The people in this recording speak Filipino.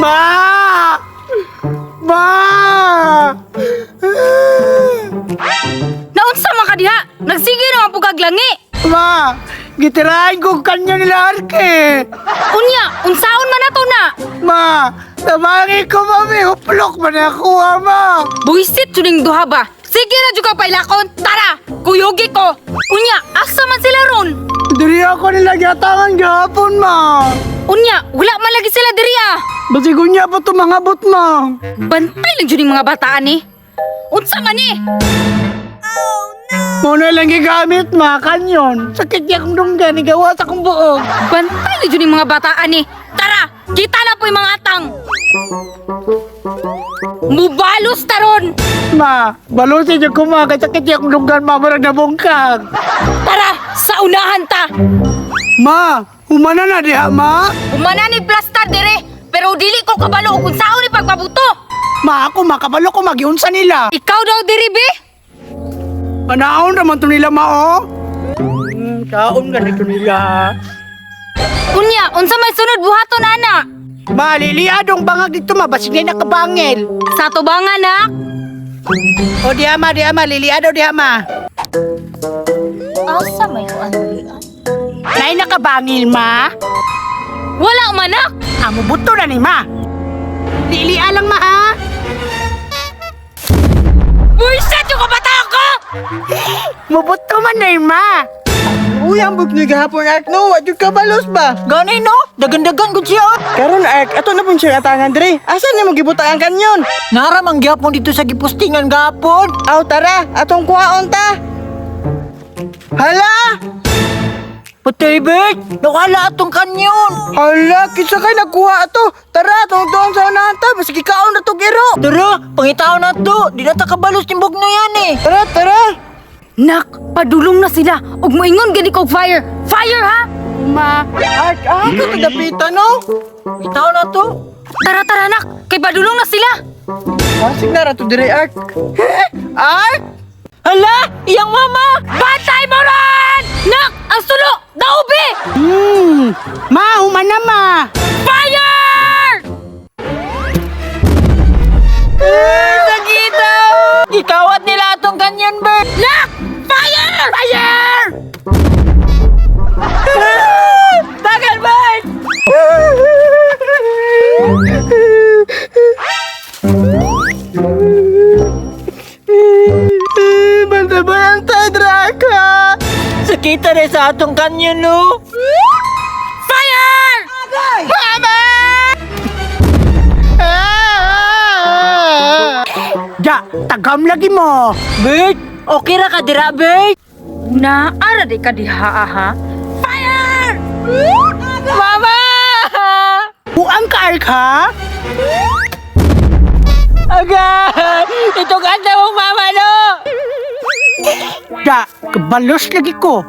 Ma! Ma! Naunsa man ka diha? Nagsige naman po kaglangi. Ma! Gitirahin ko kanya nila Arke. Unya, unsaon man nato na? Ma! Tamangi ko, mami. Uplok man nakuha, ma. Buisit suning duha ba? Sige na juga pailakon. Tara, kuyogi ko. Unya, asa man sila ron? Diri ako nila gatangan gahapon, ma. Unya, wala man lagi sila diri ah. Basigunya pa ito mga bot, ma. Bantay lang jud ning mga bataan ni. Unsa man ni? Muna lang gigamit, ma. Kanyon. Sakit niya kong dunggan. Igawa sa kong buog. Bantay lang jud ning mga bataan ni. Tara, kita na po yung mga atang. Mubalos taron. Ma, balusin niyo ko, ma. Kaya sakit niya kong dunggan, ma. Marag nabungkag. Tara, sa unahan ta. Ma, humana na diha, ma. Umana ni plastar dire, pero dili ko kabalo kung sao ni pagpabuto. Ma, ako makabalo ko magiunsa nila. Ikaw daw diri be? Panaon naman to nila, ma, oh. Kaon ganito nila. Unya, unsa may sunod buhaton ana? Ma, liliadong bangag dito, ma. Basig na nakabangil. Sa tubangan na. O, diha, ma. Liliadaw, diha, ma. Asa may ano? Nay nakabangil, ma. Wala manak. Amo buto na ni, ma. Lilia lang, ma, ha? Buisit yung kabataan ko! Mubuto man na, ma. Uy, ang bugni gahapon, Ark, no? Wadyo ka balos ba? Gani, no? Dagan-dagan ko siya. Karon, Ark, ato na pong siya atangan, Dre. Asan na magibutang kanyon? Naramang gyapon dito sa gipustingan gapon. Aw, tara, atong kuhaon ta. Hala! Putay, Bert. Nakala atong kanyon. Hala, kisa kay nagkuha ato. Tara, atong tuong sa unahan ta. Basta kikaon na to, giro. Tara, pangitaw na to. Di na takabalos yung bugno yan, eh. Tara, tara. Nak, padulong na sila. Ug moingon gani kog fire. Fire ha? Ma, Ark, ito kadapitan, no? itaw na to. Tara nak, kay padulong na sila. Masig na rato, Dre, Ark. Ark! Hala, iyang mama. Bantay mo ron! Nak, ang sulo! Daubi! Ma, humana, ma. Fire! Sagita! Ikawat nila atong kanyon, Bert. Nak! Fire! Fire! Tagal, Bert! Banta-banta, Draka! Sakita rin sa atong kanyon, no? Fire! Mama! Ja, tagam lagi mo. Bert, okay ra ka dira, Bert? Naara di ka diha ha? Fire! Mama! Buang ka, Ark, ha? Agay! Ito ganda mong mama, no? Ja, kabalos lagi ko.